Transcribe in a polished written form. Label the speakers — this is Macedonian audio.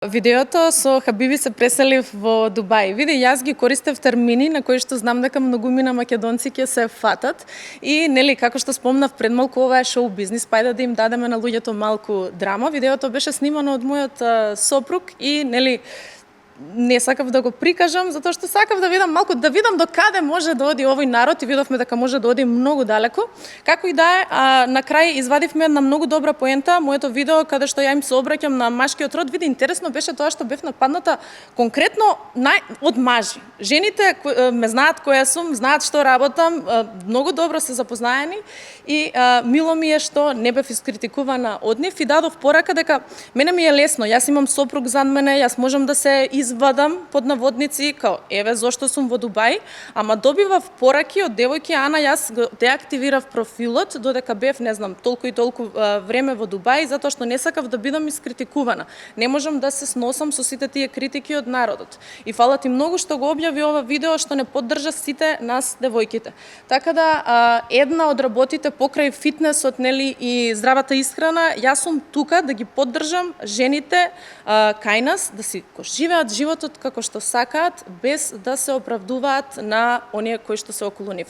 Speaker 1: Видеото со Хабиби се преселив во Дубај. Види, јас ги користев термини на кои што знам дека многумина македонци ќе се фатат и нели како што спомнав пред малку, ова е шоу бизнис, па да им дадеме на луѓето малку драма. Видеото беше снимано од мојот сопруг и нели не сакав да го прикажам затоа што сакав да видам малку, да видам до каде може да оди овој народ и видовме дека може да оди многу далеко. Како и да е, на крај извадивме една многу добра поента, моето видео каде што ја им се обраќам на машкиот род. Види, интересно беше тоа што бев нападната конкретно од мажи. Жените ме знаат која сум, знаат што работам, многу добро се запознаени и мило ми е што не бев искритикувана од нив и дадов порака дека мене ми е лесно, јас имам сопруг зад мене, јас можам да се извадам под наводници, као еве зошто сум во Дубај, ама добивав пораки од девојки, Ана, јас го деактивирав профилот додека бев, не знам, толку и толку време во Дубај, затоа што не сакав да бидам искритикувана. Не можам да се сносам со сите тие критики од народот. И фала ти многу што го објави ова видео што не поддржа сите нас девојките. Така да една од работите покрај фитнесот, нели, и здравата исхрана, јас сум тука да ги поддржам жените кај нас да си го живеат животот како што сакаат, без да се оправдуваат на оние кои што се околу нив.